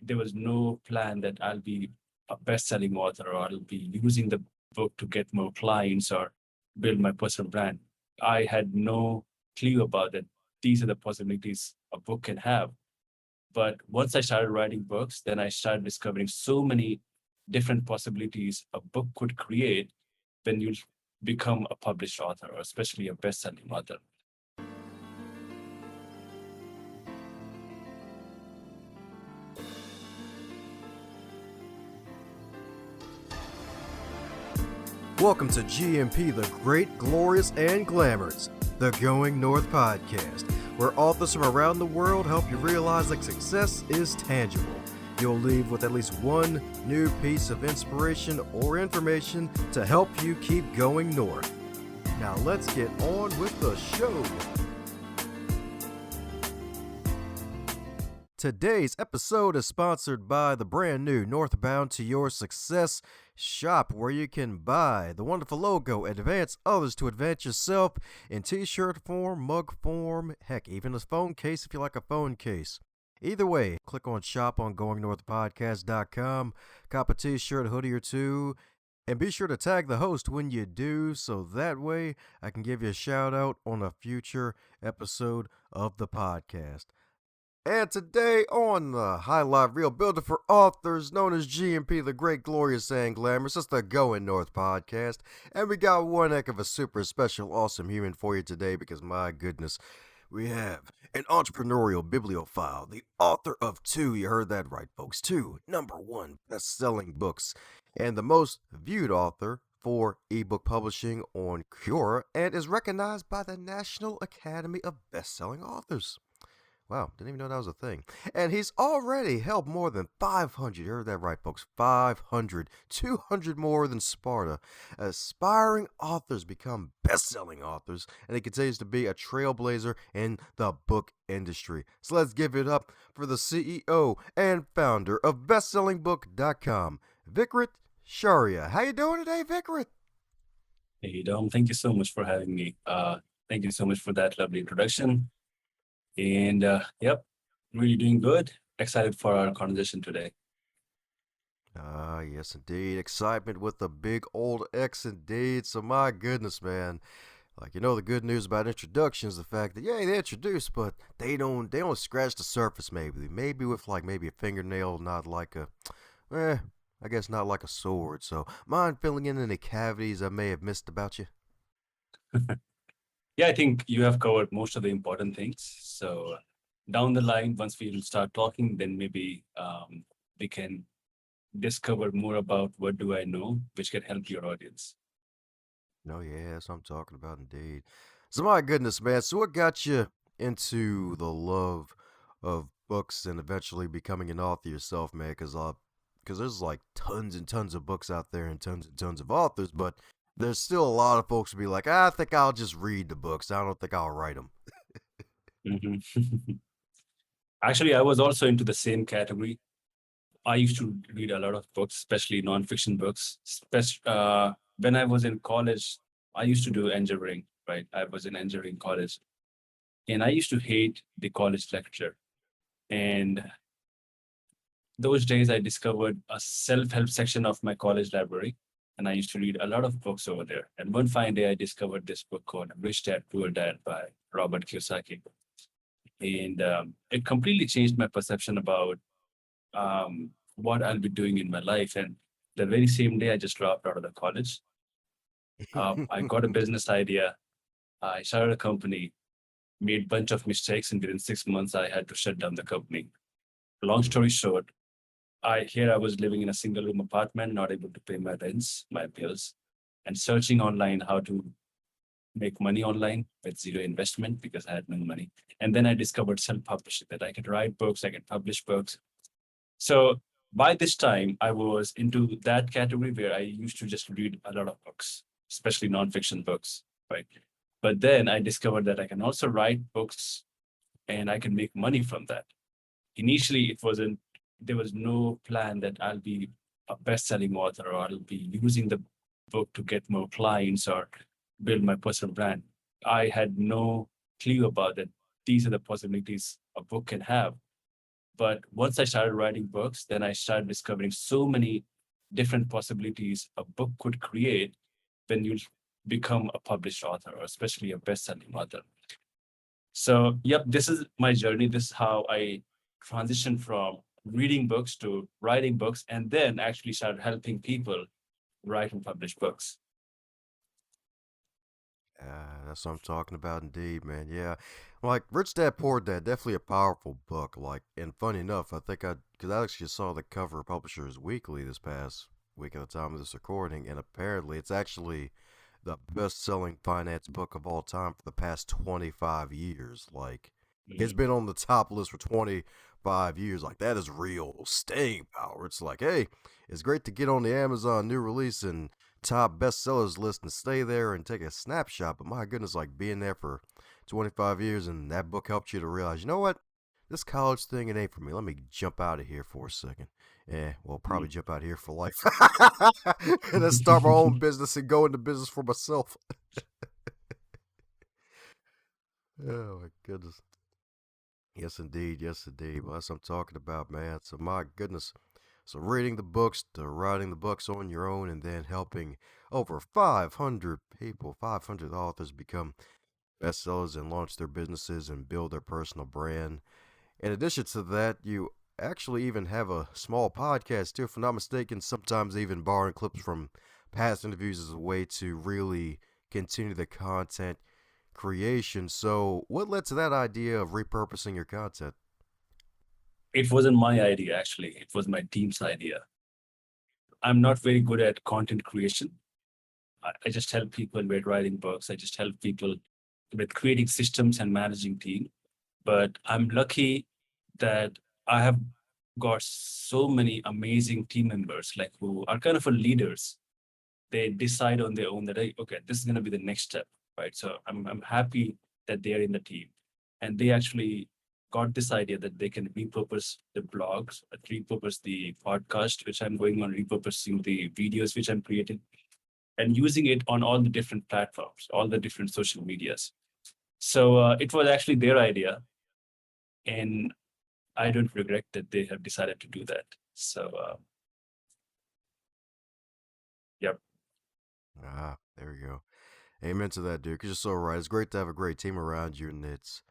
there was no plan that I'll be a best-selling author or I'll be using the book to get more clients or build my personal brand. I had no clue about that. These are the possibilities a book can have. But once I started writing books, then I started discovering so many different possibilities a book could create when you become a published author, or especially a best-selling author. Welcome to GMP, the Great, Glorious, and Glamorous, the Going North podcast, where authors from around the world help you realize that success is tangible. You'll leave with at least one new piece of inspiration or information to help you keep going north. Now let's get on with the show. Today's episode is sponsored by the brand new Northbound to Your Success shop, where you can buy the wonderful logo, advance others to advance yourself in t-shirt form, mug form, heck, even a phone case if you like a phone case. Either way, click on shop on goingnorthpodcast.com, cop a t-shirt, hoodie or two, and be sure to tag the host when you do, so that way I can give you a shout out on a future episode of the podcast. And today on the Highlight Reel Builder for Authors, known as GMP, the Great, Glorious, and Glamorous, it's the Going North podcast. And we got one heck of a super special, awesome human for you today because, my goodness, we have an entrepreneurial bibliophile, the author of two, you heard that right, folks, two #1 best-selling books, and the most viewed author for ebook publishing on Quora, and is recognized by the National Academy of Best-Selling Authors. Wow, didn't even know that was a thing. And he's already held more than 500, you heard that right, folks, 500, 200 more than Sparta. Aspiring authors become best-selling authors, and he continues to be a trailblazer in the book industry. So let's give it up for the CEO and founder of bestsellingbook.com, Vikrant Shaurya. How you doing today, Vikrant? Hey, Dom, thank you so much for having me. Thank you so much for that lovely introduction. And yep, really doing good. Excited for our conversation today. Yes, indeed. Excitement with the big old X, indeed. So, my goodness, man. Like, the good news about introductions, the fact that, yeah, they introduce, but they don't scratch the surface, maybe with, maybe a fingernail, not like I guess not like a sword. So, mind filling in any cavities I may have missed about you? Yeah, I think you have covered most of the important things. So down the line, once we start talking, then maybe we can discover more about what do I know, which can help your audience. Oh, yeah, that's what I'm talking about, indeed. So, my goodness, man. So, what got you into the love of books and eventually becoming an author yourself, man? Because there's tons and tons of books out there and tons of authors, but there's still a lot of folks who be like, I think I'll just read the books. I don't think I'll write them. Mhm. Actually, I was also into the same category. I used to read a lot of books, especially nonfiction books. When I was in college, I used to do engineering, right? I was in engineering college, and I used to hate the college lecture. And those days, I discovered a self-help section of my college library, and I used to read a lot of books over there. And one fine day, I discovered this book called Rich Dad, Poor Dad by Robert Kiyosaki. And it completely changed my perception about what I'll be doing in my life. And the very same day, I just dropped out of the college. I got a business idea. I started a company, made a bunch of mistakes, and within 6 months, I had to shut down the company. Long story short, I was living in a single room apartment, not able to pay my rents, my bills, and searching online how to make money online with zero investment because I had no money. And then I discovered self-publishing, that I could write books, I could publish books. So by this time, I was into that category where I used to just read a lot of books, especially nonfiction books, right? But then I discovered that I can also write books and I can make money from that. Initially, there was no plan that I'll be a best-selling author or I'll be using the book to get more clients or build my personal brand. I had no clue about that. These are the possibilities a book can have. But once I started writing books, then I started discovering so many different possibilities a book could create when you become a published author, or especially a best-selling author. So, yep, this is my journey. This is how I transitioned from reading books to writing books, and then actually started helping people write and publish books. That's what I'm talking about, indeed, man. Yeah, like Rich Dad Poor Dad, definitely a powerful book. Like, and funny enough, because I actually saw the cover of Publishers Weekly this past week at the time of this recording, and apparently it's actually the best-selling finance book of all time for the past 25 years. Like, it's Mhm. been on the top list for 25 years. Like, that is real staying power. It's like, hey, it's great to get on the Amazon new release and top bestsellers list and stay there and take a snapshot. But my goodness, like being there for 25 years and that book helped you to realize, you know what? This college thing, it ain't for me. Let me jump out of here for a second. Yeah, well, probably jump out of here for life. And then start my own business and go into business for myself. Oh, my goodness. Yes, indeed. Yes, indeed. Well, that's what I'm talking about, man. So, my goodness. So, reading the books to writing the books on your own and then helping over 500 people, 500 authors become bestsellers and launch their businesses and build their personal brand. In addition to that, you actually even have a small podcast, too, if I'm not mistaken, sometimes even borrowing clips from past interviews as a way to really continue the content creation. So, what led to that idea of repurposing your content? It wasn't my idea, actually. It was my team's idea. I'm not very good at content creation. I just help people with writing books. I just help people with creating systems and managing team. But I'm lucky that I have got so many amazing team members, like who are kind of a leaders. They decide on their own that, hey, okay, this is going to be the next step, right? So I'm happy that they are in the team, and they actually got this idea that they can repurpose the blogs, repurpose the podcast, which I'm going on, repurposing the videos which I'm creating, and using it on all the different platforms, all the different social medias. So it was actually their idea, and I don't regret that they have decided to do that. So, yep. There we go. Amen to that, dude. Because you're so right. It's great to have a great team around you, and it's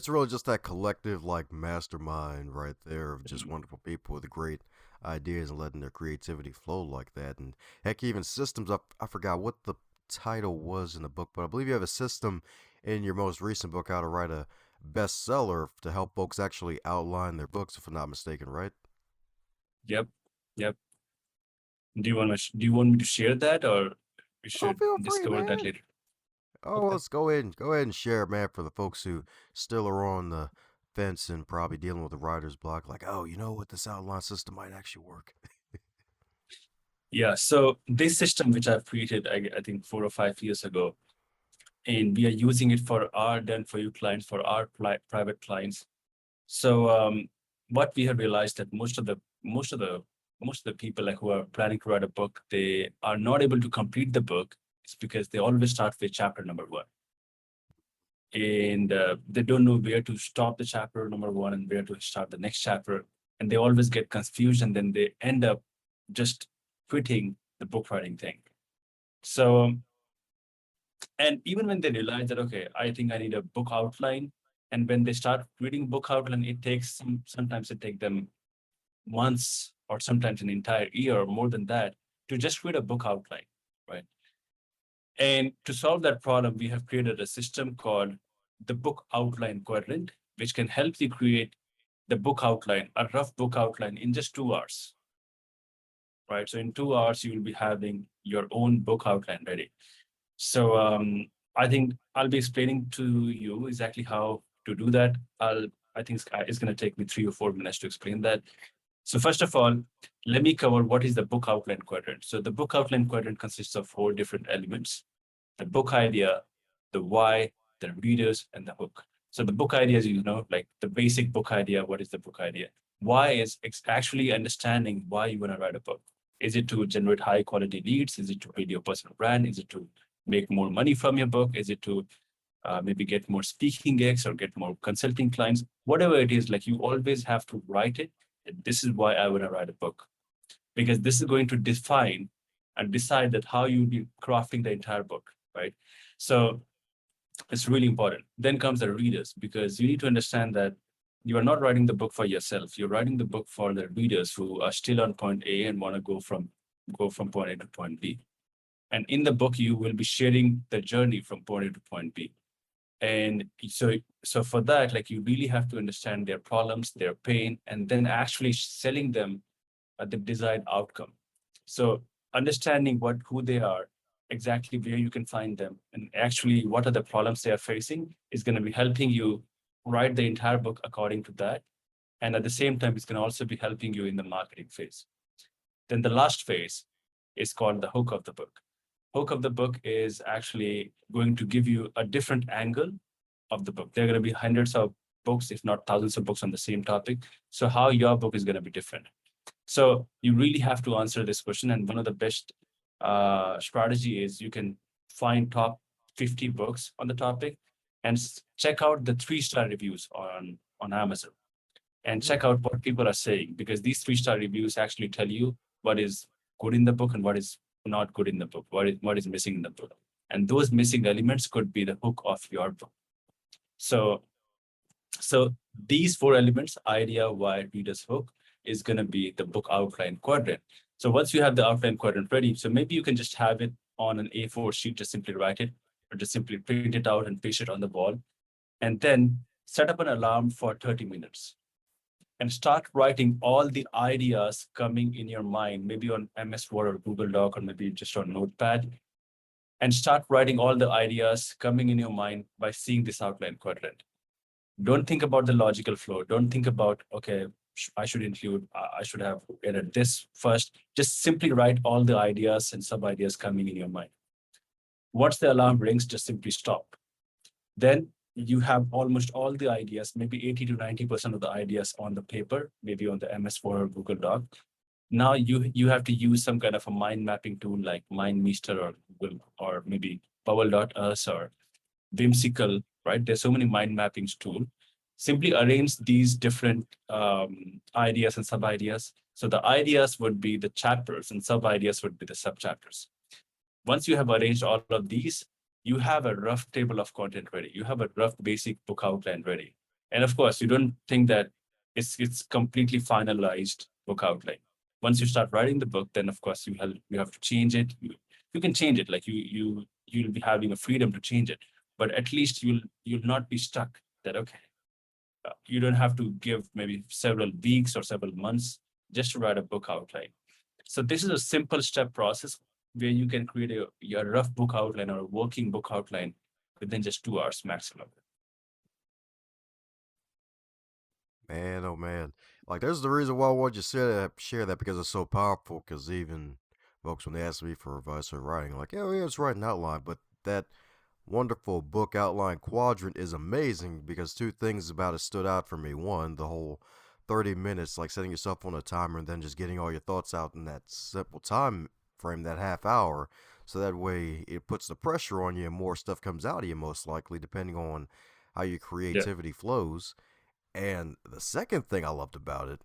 really just that collective like mastermind right there of just Mhm. wonderful people with great ideas and letting their creativity flow like that. And heck, even systems. I forgot what the title was in the book, but I believe you have a system in your most recent book how to write a bestseller to help folks actually outline their books, if I'm not mistaken, right? Yep. Yep. Do you want me to share that, or we Oh, should feel free, discover that man. later? Oh, Okay. let's go ahead and share it, man, for the folks who still are on the fence and probably dealing with the writer's block. Like, oh, you know what? This outline system might actually work. Yeah. So this system, which I've created, I think 4 or 5 years ago, and we are using it for our done for you clients, for our private clients. So what we have realized that most of the people like who are planning to write a book, they are not able to complete the book. It's because they always start with chapter number one, and they don't know where to stop the chapter number one and where to start the next chapter, and they always get confused, and then they end up just quitting the book writing thing. So and even when they realize that, okay, I think I need a book outline, and when they start reading book outline, it takes sometimes it takes them months or sometimes an entire year or more than that to just read a book outline, right? And to solve that problem, we have created a system called the book outline quadrant, which can help you create the book outline, a rough book outline in just 2 hours, right? So in 2 hours, you will be having your own book outline ready. So I think I'll be explaining to you exactly how to do that. I think it's going to take me 3 or 4 minutes to explain that. So first of all, let me cover what is the book outline quadrant. So the book outline quadrant consists of 4 different elements: the book idea, the why, the readers, and the hook. So the book idea is, like the basic book idea. What is the book idea? Why is actually understanding why you want to write a book. Is it to generate high quality leads? Is it to build your personal brand? Is it to make more money from your book? Is it to maybe get more speaking gigs or get more consulting clients, whatever it is, like you always have to write it. This is why I want to write a book, because this is going to define and decide that how you be crafting the entire book, right? So it's really important. Then comes the readers, because you need to understand that you are not writing the book for yourself. You're writing the book for the readers who are still on point A and want to go from point A to point B. And in the book, you will be sharing the journey from point A to point B. And so for that, like you really have to understand their problems, their pain, and then actually selling them the desired outcome. So understanding who they are, exactly where you can find them, and actually what are the problems they are facing is going to be helping you write the entire book according to that. And at the same time, it's going to also be helping you in the marketing phase. Then the last phase is called the hook of the book. Hook of the book is actually going to give you a different angle of the book. There are going to be hundreds of books, if not thousands of books on the same topic. So how your book is going to be different. So you really have to answer this question. And one of the best strategy is you can find top 50 books on the topic and check out the 3-star reviews on Amazon and check out what people are saying, because these 3-star reviews actually tell you what is good in the book and what is not good in the book, what is missing in the book. And those missing elements could be the hook of your book. So these 4 elements, idea, why, readers, hook, is going to be the book outline quadrant. So once you have the outline quadrant ready, so maybe you can just have it on an A4 sheet, just simply write it, or just simply print it out and paste it on the wall. And then set up an alarm for 30 minutes and start writing all the ideas coming in your mind, maybe on MS Word or Google Doc, or maybe just on Notepad, and start writing all the ideas coming in your mind by seeing this outline quadrant. Don't think about the logical flow. Don't think about, okay, I should include, I should have added this first. Just simply write all the ideas and sub ideas coming in your mind. Once the alarm rings, just simply stop. Then you have almost all the ideas, maybe 80 to 90% of the ideas on the paper, maybe on the MS4 or Google Doc. Now you have to use some kind of a mind mapping tool like MindMeister or Google, or maybe Bubble.us or Whimsical, right? There's so many mind mappings tool. Simply arrange these different ideas and sub ideas. So the ideas would be the chapters and sub ideas would be the sub chapters. Once you have arranged all of these, you have a rough table of content ready. You have a rough basic book outline ready. And of course, you don't think that it's completely finalized book outline. Once you start writing the book, then of course you have to change it. You can change it, like you'll be having a freedom to change it, but at least you'll not be stuck that, okay, you don't have to give maybe several weeks or several months just to write a book outline. So this is a simple step process where you can create your rough book outline or a working book outline within just 2 hours maximum. Man, oh man. Like, there's the reason why I wanted you to share that because it's so powerful. Because even folks, when they ask me for advice or writing, like, yeah, yeah, it's writing outline. But that wonderful book outline quadrant is amazing because 2 things about it stood out for me. One, the whole 30 minutes, like setting yourself on a timer and then just getting all your thoughts out in that simple time frame, that half hour. So that way it puts the pressure on you and more stuff comes out of you, most likely, depending on how your Yeah. creativity flows. And the second thing I loved about it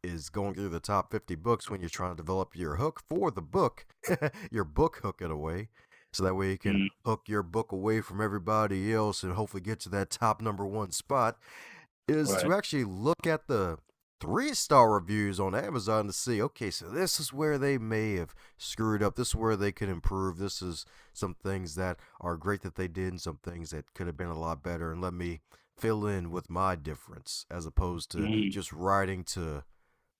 is going through the top 50 books when you're trying to develop your hook for the book, your book hook in a way. So that way you can Mm, hook your book away from everybody else and hopefully get to that top number 1 spot. Is to right. actually look at the 3-star reviews on Amazon to see, okay, so this is where they may have screwed up. This is where they could improve. This is some things that are great that they did and some things that could have been a lot better. And let me fill in with my difference as opposed to Mm, just writing to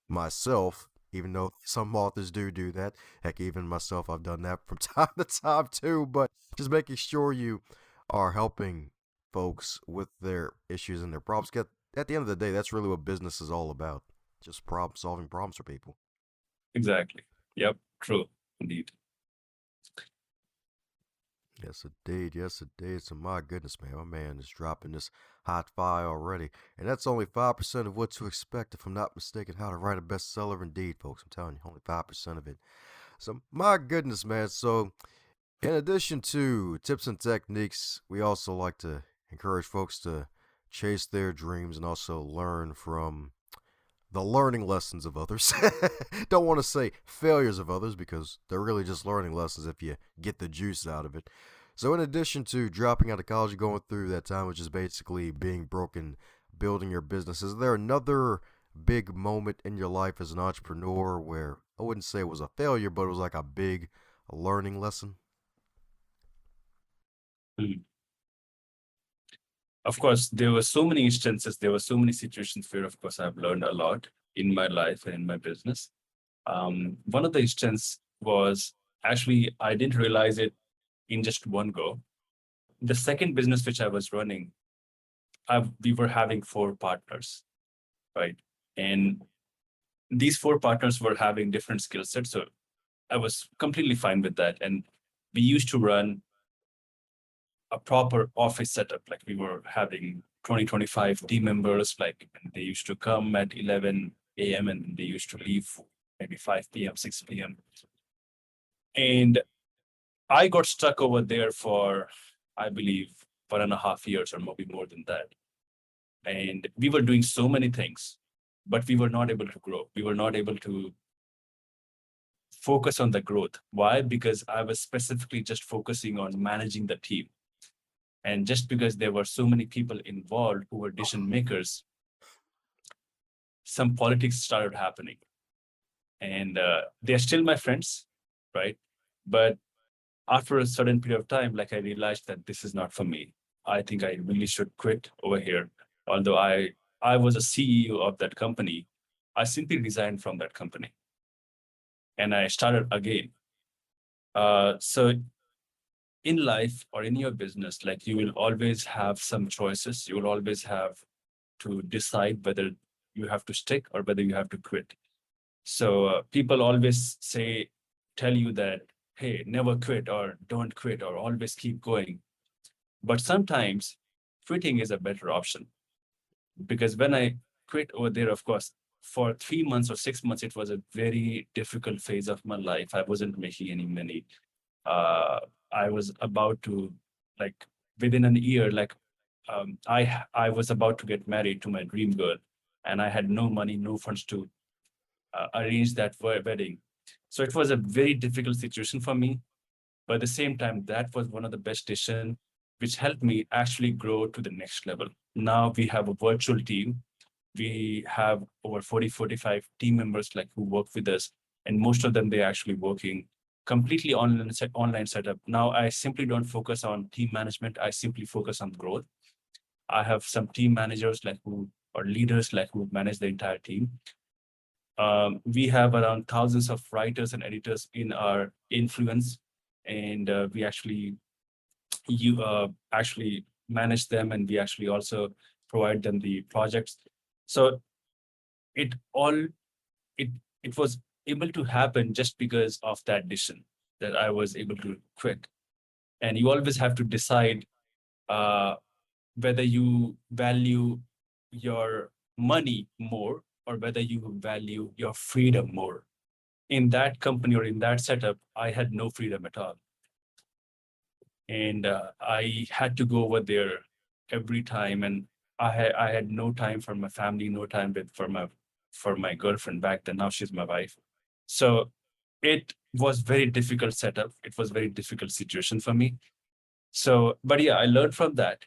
myself, even though some authors do that. Heck, even myself, I've done that from time to time too. But just making sure you are helping folks with their issues and their problems. At the end of the day, that's really what business is all about. Just solving problems for people. exactly. Yep. True. Indeed. Yes, indeed. Yes, indeed. So, my goodness, man, my man is dropping this hot fire already. And that's only 5% of what to expect, if I'm not mistaken, how to write a bestseller. Indeed, folks. I'm telling you, only 5% of it. So, my goodness, man. So, In addition to tips and techniques, we also like to encourage folks to chase their dreams and also learn from the learning lessons of others. Don't want to say failures of others because they're really just learning lessons if you get the juice out of it. So, in addition to dropping out of college, going through that time, which is basically being broken, building your business, is there another big moment in your life as an entrepreneur where I wouldn't say it was a failure, but it was like a big learning lesson? Mm. Of course, there were so many instances, there were so many situations where, of course, I've learned a lot in my life and in my business. One of the instances was actually I didn't realize it in just one go. The second business which I was running, we were having four partners, right? And these four partners were having different skill sets. So I was completely fine with that. And we used to run a proper office setup. Like we were having 20, 25 team members, like they used to come at 11 a.m. and they used to leave maybe 5 p.m., 6 p.m. And I got stuck over there for, I believe, 1.5 years or maybe more than that. And we were doing so many things, but we were not able to grow. We were not able to focus on the growth. Why? Because I was specifically just focusing on managing the team. And just because there were so many people involved who were decision makers, some politics started happening. And they're still my friends, right? But after a certain period of time, like I realized that this is not for me. I think I really should quit over here. Although I was a CEO of that company, I simply resigned from that company and I started again. So in life or in your business, like you will always have some choices. You will always have to decide whether you have to stick or whether you have to quit. So people always tell you that, hey, never quit or don't quit or always keep going. But sometimes quitting is a better option because when I quit over there, of course, for 3 months or 6 months, it was a very difficult phase of my life. I wasn't making any money. Uh, I was about to, like, within an year, like, I was about to get married to my dream girl, and I had no money, no funds to arrange that wedding. So it was a very difficult situation for me. But at the same time, that was one of the best decisions which helped me actually grow to the next level. Now we have a virtual team. We have over 40, 45 team members like who work with us, and most of them they're actually working completely online setup. Now I simply don't focus on team management. I simply focus on growth. I have some team managers like who or leaders like who manage the entire team. We have around thousands of writers and editors in our influence, and we actually manage them, and we actually also provide them the projects. So it all it it was able to happen just because of that decision that I was able to quit. And you always have to decide uh, whether you value your money more or whether you value your freedom more. In that company or in that setup, I had no freedom at all. And I had to go over there every time. And I had no time for my family, no time for my girlfriend back then. Now she's my wife. So it was very difficult setup. It was very difficult situation for me. So, but yeah, I learned from that.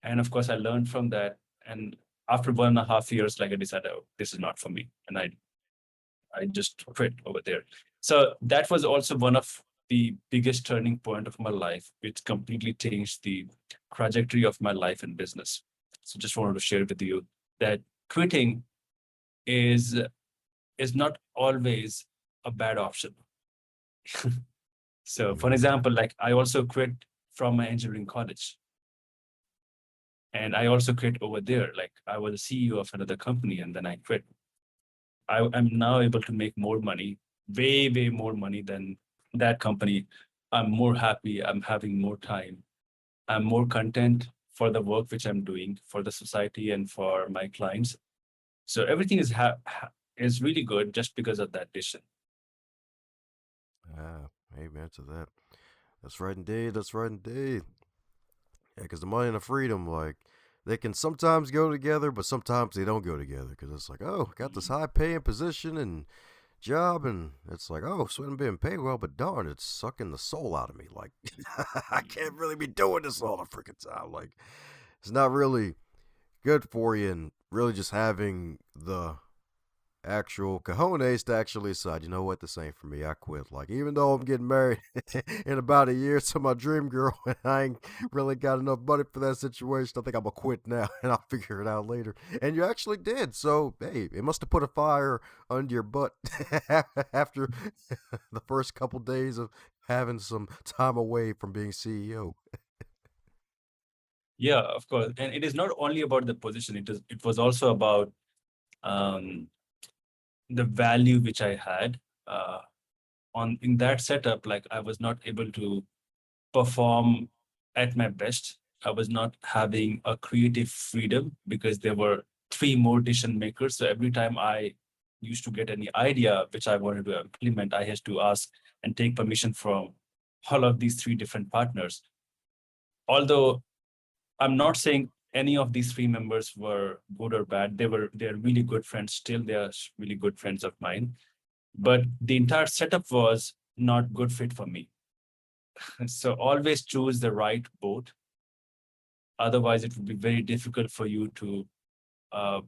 And of course, I learned from that. And after 1.5 years, like I decided, oh, this is not for me. And I just quit over there. So that was also one of the biggest turning point of my life, which completely changed the trajectory of my life and business. So just wanted to share with you that quitting is is not always a bad option. So for Mm-hmm. example, like I also quit from my engineering college. And I also quit over there. Like I was a CEO of another company and then I quit. I'm now able to make more money, way, way more money than that company. I'm more happy. I'm having more time. I'm more content for the work which I'm doing for the society and for my clients. So everything is really good just because of that decision. Ah, amen to that. That's right, indeed. That's right, indeed. Yeah, because the money and the freedom, like, they can sometimes go together, but sometimes they don't go together. Because it's like, oh, got this high paying position and job, and it's like, oh, so I'm being paid well, but darn, it's sucking the soul out of me. Like, I can't really be doing this all the freaking time. Like, it's not really good for you, and really just having the actual cojones to actually decide, you know what, this ain't for me. I quit. Like, even though I'm getting married in about a year to my dream girl, and I ain't really got enough money for that situation, I think I'm gonna quit now and I'll figure it out later. And you actually did. So, hey, it must have put a fire under your butt after the first couple days of having some time away from being CEO. Yeah, of course. And it is not only about the position, it was also about um, the value which I had on in that setup. Like I was not able to perform at my best. I was not having a creative freedom because there were three more decision makers. So every time I used to get any idea which I wanted to implement, I had to ask and take permission from all of these three different partners. Although I'm not saying any of these three members were good or bad. They're really good friends still. They are really good friends of mine. But the entire setup was not good fit for me. So always choose the right boat. Otherwise, it would be very difficult for you to uh,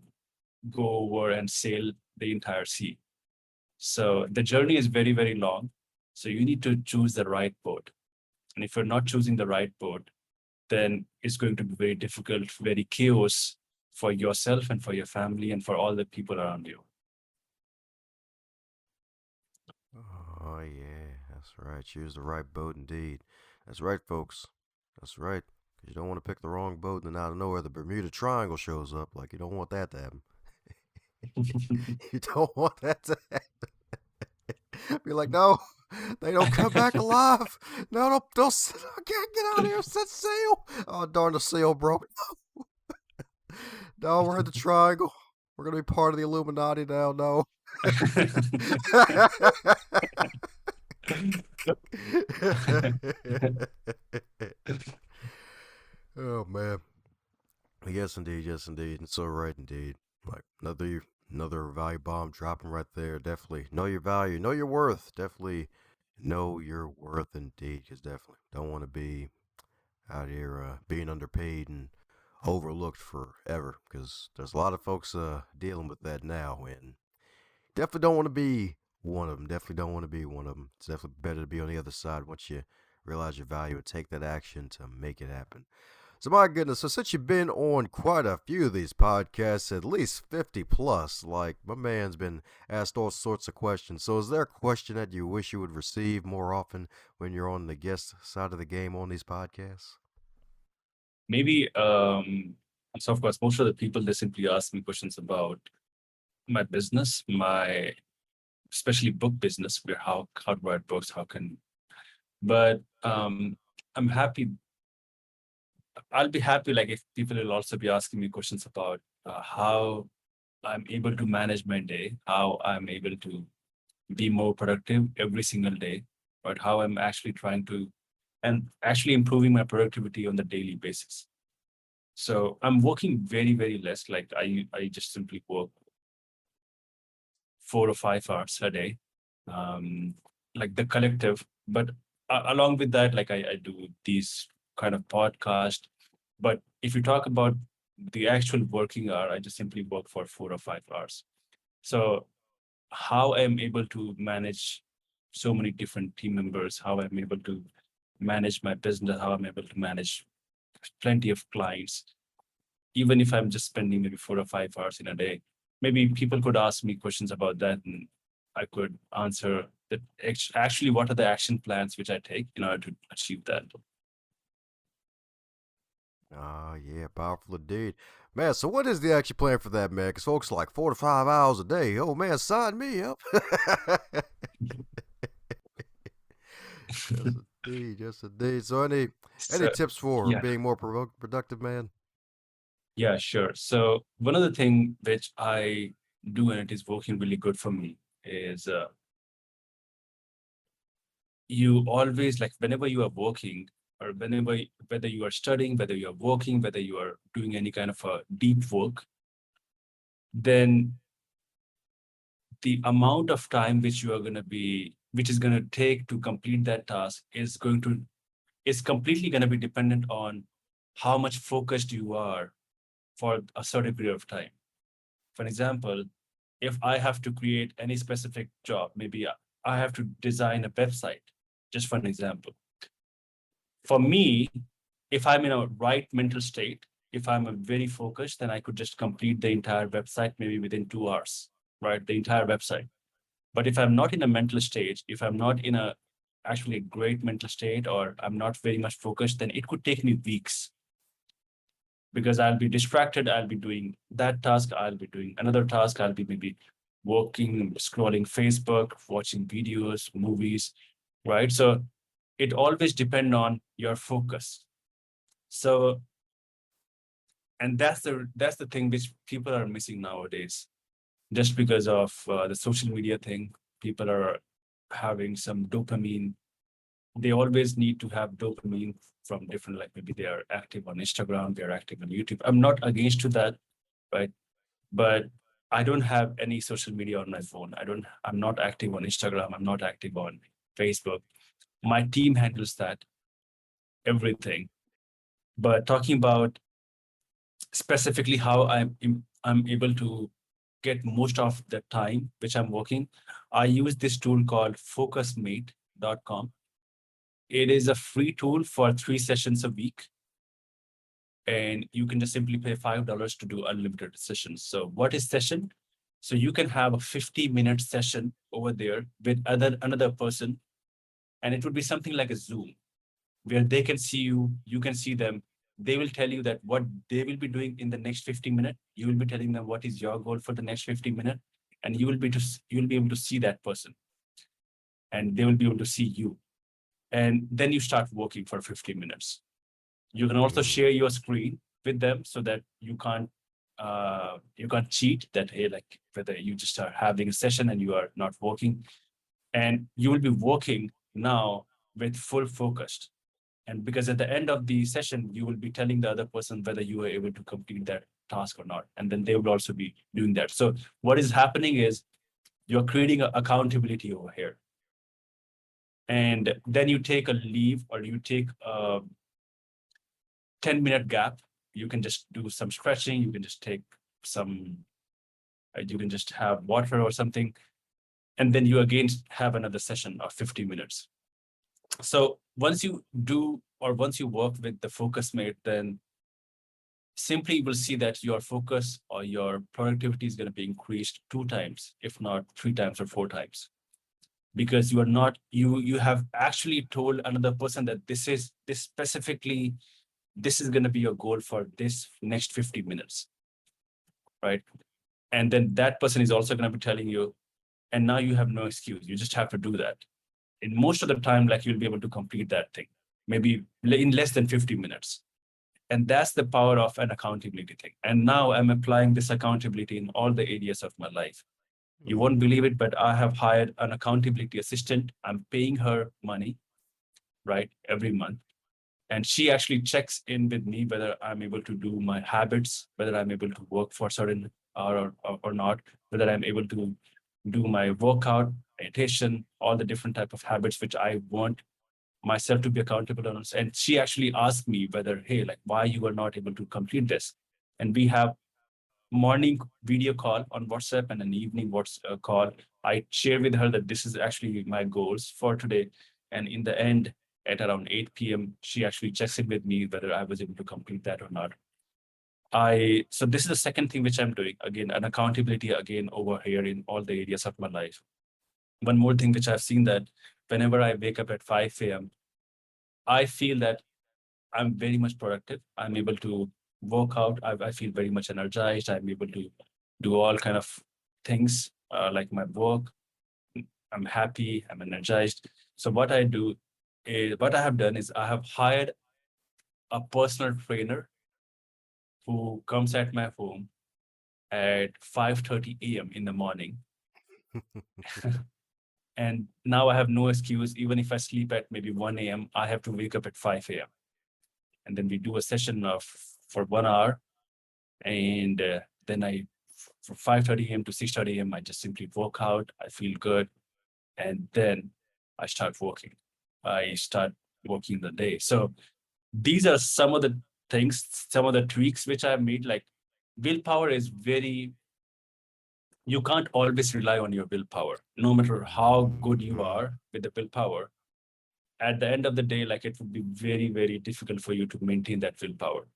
go over and sail the entire sea. So the journey is very, very long. So you need to choose the right boat. And if you're not choosing the right boat, then it's going to be very difficult, very chaos for yourself and for your family and for all the people around you. Oh, yeah, that's right. Choose the right boat indeed. That's right, folks. That's right. 'Cause you don't want to pick the wrong boat and then out of nowhere the Bermuda Triangle shows up. Like, you don't want that to happen. You don't want that to happen. Be like, no, they don't come back alive. No, don't, I can't get out of here. Set sail. Oh, darn, the sail broke. No, we're in the triangle. We're going to be part of the Illuminati now. No. Oh, man. Yes, indeed. Yes, indeed. And so right, indeed. Like another value bomb dropping right there. Definitely know your value, know your worth. Definitely know your worth, indeed. Because definitely don't want to be out here being underpaid and overlooked forever. Because there's a lot of folks dealing with that now, and definitely don't want to be one of them. Definitely don't want to be one of them. It's definitely better to be on the other side once you realize your value and take that action to make it happen. So, my goodness, so since you've been on quite a few of these podcasts, at least 50 plus, like my man's been asked all sorts of questions. So, is there a question that you wish you would receive more often when you're on the guest side of the game on these podcasts? Maybe, so of course, most of the people, they simply ask me questions about my business, my especially book business, where how to write books, how can, but I'm happy. I'll be happy like if people will also be asking me questions about how I'm able to manage my day, how I'm able to be more productive every single day, but how I'm actually trying to and actually improving my productivity on the daily basis. So I'm working very, very less. Like I just simply work 4 or 5 hours a day, um, like the collective. But along with that, like I do these kind of podcast. But if you talk about the actual working hour, I just simply work for 4 or 5 hours. So how I'm able to manage so many different team members, how I'm able to manage my business, how I'm able to manage plenty of clients, even if I'm just spending maybe 4 or 5 hours in a day, maybe people could ask me questions about that and I could answer that actually what are the action plans which I take in order to achieve that. Oh, yeah, powerful indeed. Man, so what is the action plan for that, man? Because folks are like 4 to 5 hours a day. Oh, man, sign me up. Yes, indeed. Yes, indeed. So, any So tips for yeah, being more productive, man? yeah, sure. So one of the things which I do and it is working really good for me is you always, like, whenever you are working, or whether you are studying, whether you are working, whether you are doing any kind of a deep work, then the amount of time which you are going to be which is going to take to complete that task is completely going to be dependent on how much focused you are for a certain period of time. For example, if I have to create any specific job, maybe I have to design a website, just for an example. For me, if I'm in a right mental state, if I'm a very focused, then I could just complete the entire website maybe within 2 hours, right? The entire website. But if I'm not in a mental state, if I'm not in a actually a great mental state, or I'm not very much focused, then it could take me weeks, because I'll be distracted. I'll be doing that task. I'll be doing another task. I'll be maybe working, scrolling Facebook, watching videos, movies, right? So it always depends on your focus. So, and that's the thing which people are missing nowadays, just because of the social media thing. People are having some dopamine. They always need to have dopamine from different, like maybe they are active on Instagram, they're active on YouTube. I'm not against to that, right? But I don't have any social media on my phone. I'm not active on Instagram. I'm not active on Facebook. My team handles that, everything. But talking about specifically how I'm able to get most of the time which I'm working, I use this tool called focusmate.com. It is a free tool for 3 sessions a week, and you can just simply pay $5 to do unlimited sessions. So what is session? So you can have a 50-minute session over there with another person, and it would be something like a Zoom, where they can see you, you can see them. They will tell you that what they will be doing in the next 50 minutes. You will be telling them what is your goal for the next 50 minutes, and you will be able to see that person, and they will be able to see you. And then you start working for 50 minutes. You can also Mm. share your screen with them, so that you can't cheat that, hey, like whether you just are having a session and you are not working, and you will be working now with full focus. And because at the end of the session, you will be telling the other person whether you were able to complete that task or not. And then they will also be doing that. So what is happening is you're creating accountability over here. And then you take a leave, or you take a 10-minute gap. You can just do some stretching. You can just take some, you can just have water or something. And then you again have another session of 50 minutes. So once you do, or once you work with the focus mate, then simply you will see that your focus or your productivity is going to be increased 2 times, if not 3 times or 4 times, because you are not you have actually told another person that this specifically, this is going to be your goal for this next 50 minutes, right? And then that person is also going to be telling you, and now you have no excuse, you just have to do that. In most of the time, like, you'll be able to complete that thing maybe in less than 50 minutes. And that's the power of an accountability thing. And now I'm applying this accountability in all the areas of my life. You Mm. won't believe it, but I have hired an accountability assistant. I'm paying her money, right, every month. And she actually checks in with me whether I'm able to do my habits, whether I'm able to work for a certain hour or not, whether I'm able to do my workout, meditation, all the different type of habits which I want myself to be accountable on. And she actually asked me whether, hey, like, why you are not able to complete this. And we have morning video call on WhatsApp and an evening WhatsApp call. I share with her that this is actually my goals for today. And in the end, at around 8 p.m., she actually checks in with me whether I was able to complete that or not. So this is the second thing which I'm doing. Again, an accountability again over here in all the areas of my life. One more thing which I've seen, that whenever I wake up at 5 a.m., I feel that I'm very much productive. I'm able to work out. I feel very much energized. I'm able to do all kind of things, like my work. I'm happy. I'm energized. So what I have done is I have hired a personal trainer who comes at my home at 5:30 a.m. in the morning. And now I have no excuse. Even if I sleep at maybe 1 a.m., I have to wake up at 5 a.m. And then we do a session of for 1 hour. And then from 5:30 a.m. to 6:30 a.m., I just simply work out. I feel good. And then I start working. I start working the day. So these are some of the things, some of the tweaks which I've made. Like willpower is very, you can't always rely on your willpower, no matter how good you are with the willpower. At the end of the day, like it would be very, very difficult for you to maintain that willpower.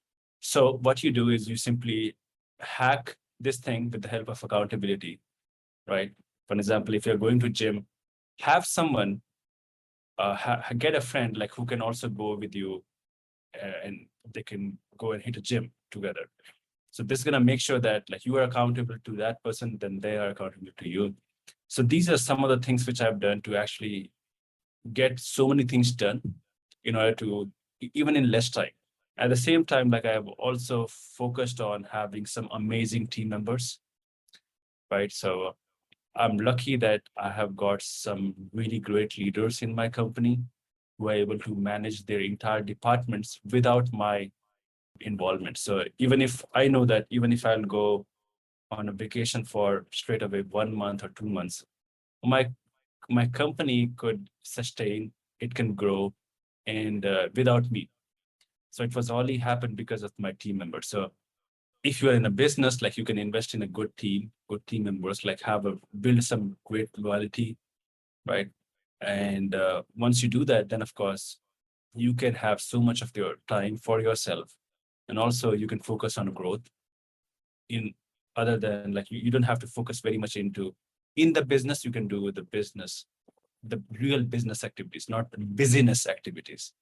So what you do is you simply hack this thing with the help of accountability, right? For example, if you're going to gym, have someone, get a friend like who can also go with you, and they can go and hit a gym together. So this is going to make sure that like you are accountable to that person, then they are accountable to you. So these are some of the things which I've done to actually get so many things done in order to, even in less time. At the same time, like I have also focused on having some amazing team members, right? So I'm lucky that I have got some really great leaders in my company who are able to manage their entire departments without my involvement. So even if I know that even if I'll go on a vacation for straight away 1 month or 2 months, my my company could sustain, it can grow, and without me. So it was only happened because of my team members. So if you are in a business, like you can invest in a good team members, like have a build some great loyalty, right? And once you do that, then of course you can have so much of your time for yourself, and also you can focus on growth in other than like you don't have to focus very much into in the business. You can do the business, the real business activities, not busyness activities.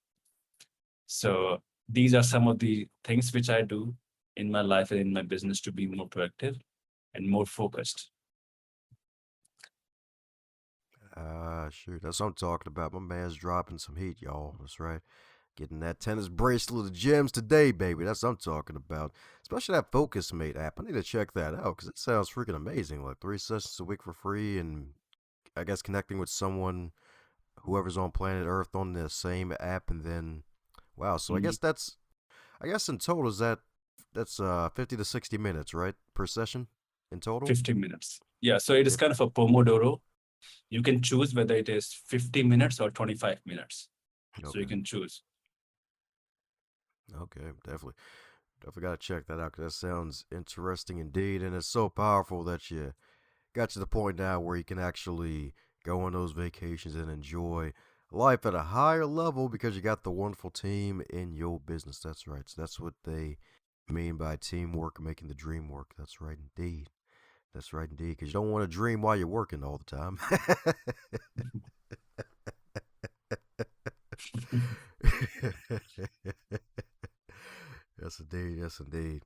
So these are some of the things which I do in my life and in my business to be more productive and more focused. Shoot, that's what I'm talking about. My man's dropping some heat, y'all. That's right. Getting that tennis bracelet of gems today, baby. That's what I'm talking about. Especially that Focus Mate app. I need to check that out because it sounds freaking amazing. Like 3 sessions a week for free, and I guess connecting with someone, whoever's on planet Earth, on the same app, and then wow. So I Mhm. guess in total is that's 50 to 60 minutes, right, per session in total. 50 minutes. Yeah, so it is Fif- kind of a Pomodoro. You can choose whether it is 50 minutes or 25 minutes. So you Okay, can choose. okay, definitely got to check that out because that sounds interesting indeed, and it's so powerful that you got to the point now where you can actually go on those vacations and enjoy life at a higher level because you got the wonderful team in your business. That's right. So that's what they mean by teamwork, making the dream work. That's right, indeed. That's right, indeed. Because you don't want to dream while you're working all the time. Yes, indeed. Yes, indeed.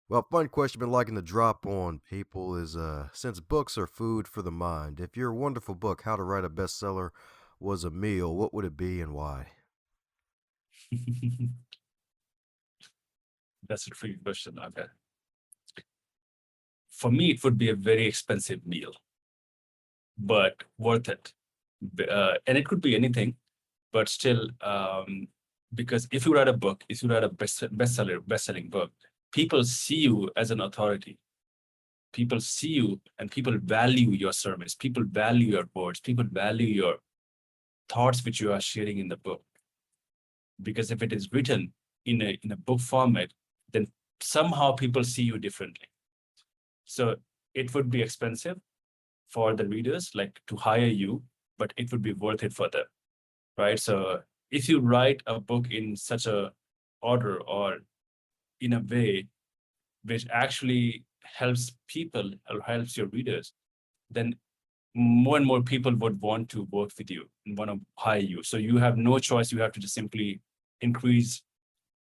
Well, fun question been liking to drop on people is since books are food for the mind, if your wonderful book, How to Write a Bestseller, was a meal, what would it be and why? That's a tricky question. Okay. For me, it would be a very expensive meal, but worth it. And it could be anything, but still, because if you write a book, if you write a best-selling book, people see you as an authority. People see you and people value your service. People value your words. People value your thoughts which you are sharing in the book. Because if it is written in a book format, then somehow people see you differently. So it would be expensive for the readers, like to hire you, but it would be worth it for them, right? So if you write a book in such a order or in a way which actually helps people or helps your readers, then more and more people would want to work with you and want to hire you. So you have no choice. You have to just simply increase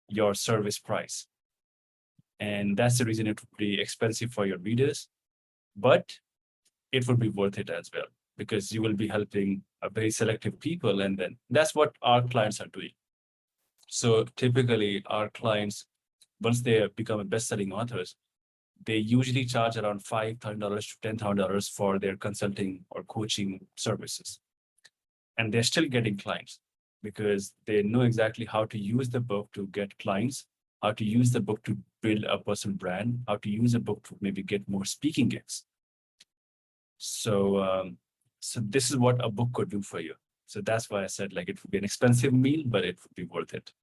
your service price. And that's the reason it would be expensive for your readers, but it would be worth it as well because you will be helping a very selective people. And then that's what our clients are doing. So typically our clients, once they become a best-selling authors, They usually charge around $5,000 to $10,000 for their consulting or coaching services. And they're still getting clients because they know exactly how to use the book to get clients, how to use the book to build a personal brand, how to use a book to maybe get more speaking gigs. So, so this is what a book could do for you. So that's why I said like it would be an expensive meal, but it would be worth it.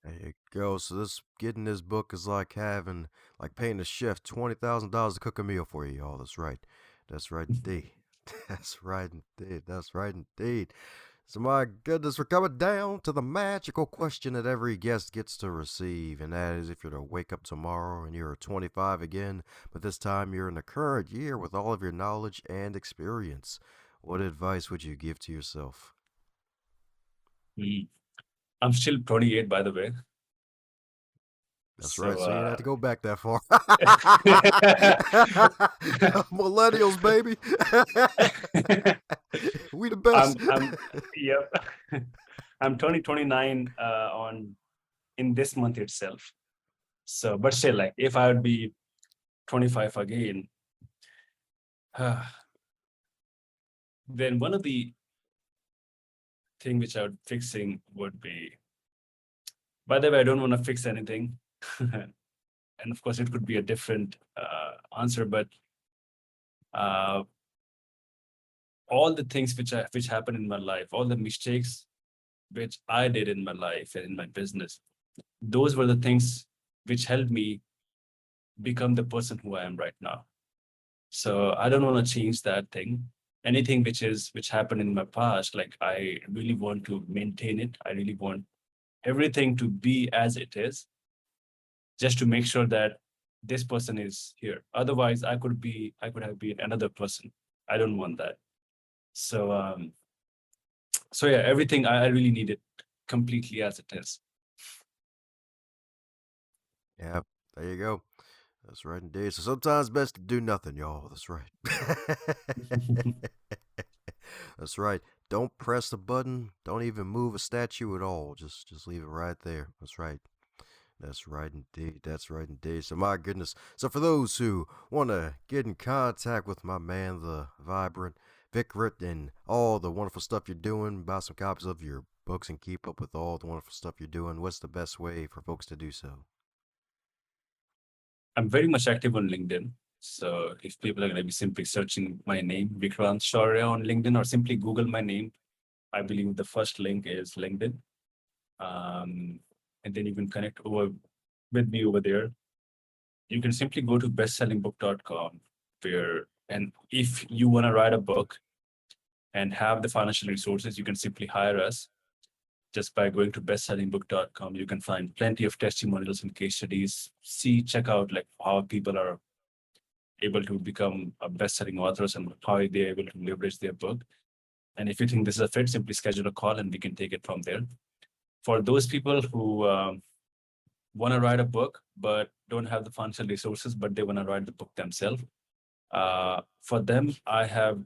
There you go. So this getting this book is like paying a chef $20,000 to cook a meal for you, y'all. That's right. That's right indeed. That's right indeed. That's right indeed. So my goodness, we're coming down to the magical question that every guest gets to receive, and that is if you're to wake up tomorrow and you're 25 again, but this time you're in the current year with all of your knowledge and experience, what advice would you give to yourself? Mm. I'm still 28, by the way. That's right. So So you didn't have to go back that far. Millennials, baby. We the best. I'm yep. I'm 29 on in this month itself. So, but still, like if I would be 25 again, then one of the thing which I would fixing would be. By the way, I don't want to fix anything, and of course, it could be a different answer. But uh, all the things which happened in my life, all the mistakes which I did in my life and in my business, those were the things which helped me become the person who I am right now. So I don't want to change that thing. Anything which happened in my past, like I really want to maintain it. I really want everything to be as it is, just to make sure that this person is here. Otherwise, I could have been another person. I don't want that. So so yeah, everything I really need it completely as it is. Yeah, there you go. That's right indeed. So sometimes best to do nothing, y'all. That's right. That's right. Don't press the button. Don't even move a statue at all. Just leave it right there. That's right. That's right indeed. That's right indeed. So my goodness. So for those who want to get in contact with my man, the vibrant Vikrant, and all the wonderful stuff you're doing, buy some copies of your books and keep up with all the wonderful stuff you're doing, what's the best way for folks to do so? I'm very much active on LinkedIn. So if people are going to be simply searching my name, Vikrant Shaurya on LinkedIn, or simply Google my name, I believe the first link is LinkedIn. And then you can connect over with me over there. You can simply go to bestsellingbook.com where, and if you want to write a book and have the financial resources, you can simply hire us just by going to bestsellingbook.com. You can find plenty of testimonials and case studies. Check out like how people are able to become a best-selling authors and how they're able to leverage their book. And if you think this is a fit, simply schedule a call and we can take it from there. For those people who want to write a book but don't have the financial resources, but they want to write the book themselves, for them, I have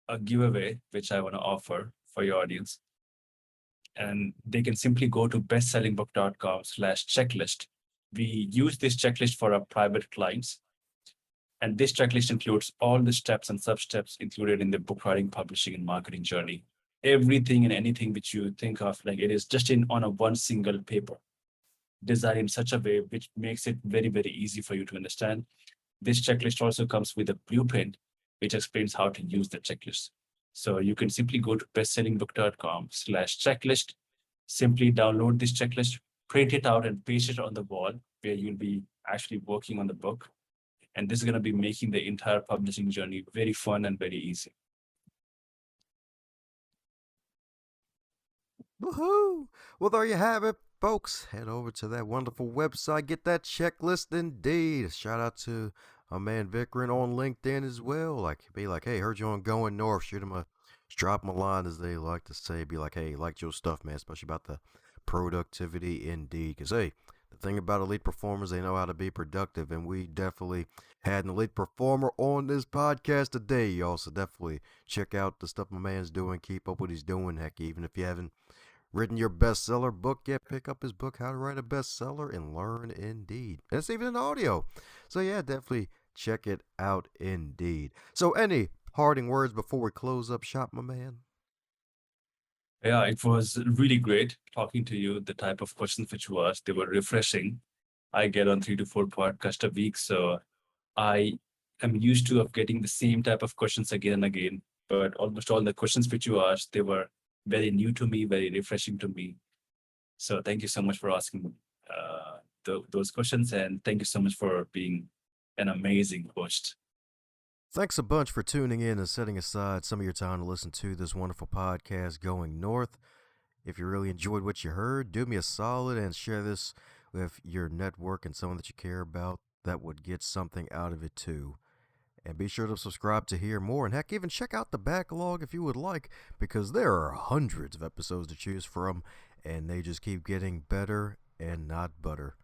a giveaway which I want to offer for your audience. And they can simply go to bestsellingbook.com/checklist. We use this checklist for our private clients. And this checklist includes all the steps and sub-steps included in the book writing, publishing, and marketing journey. Everything and anything which you think of, like it is just in on a one single paper, designed in such a way which makes it very, very easy for you to understand. This checklist also comes with a blueprint, which explains how to use the checklist. So you can simply go to bestsellingbook.com/checklist, simply download this checklist, print it out and paste it on the wall where you'll be actually working on the book. And this is going to be making the entire publishing journey very fun and very easy. Woohoo! Well, there you have it, folks. Head over to that wonderful website, get that checklist indeed. Shout out to our man Vikrant on LinkedIn as well. Like, be like, hey, heard you on Going North. Shoot him a, drop him a line, as they like to say. Be like, hey, liked your stuff, man, especially about the productivity indeed. Because, hey, the thing about elite performers, they know how to be productive, and we definitely had an elite performer on this podcast today, y'all. So definitely check out the stuff my man's doing. Keep up what he's doing. Heck, even if you haven't written your bestseller book yet, pick up his book, How to Write a Bestseller and Learn Indeed. And it's even in audio. So, yeah, definitely check it out indeed. So, any parting words before we close up shop, my man? Yeah, it was really great talking to you. The type of questions which you asked, they were refreshing. I get on 3 to 4 podcasts a week, so I am used to of getting the same type of questions again and again. But almost all the questions which you asked, they were very new to me, very refreshing to me. So thank you so much for asking those questions, and thank you so much for being an amazing host. Thanks a bunch for tuning in and setting aside some of your time to listen to this wonderful podcast, Going North. If you really enjoyed what you heard, do me a solid and share this with your network and someone that you care about that would get something out of it too. And be sure to subscribe to hear more, and heck, even check out the backlog if you would like, because there are hundreds of episodes to choose from, and they just keep getting better and not butter.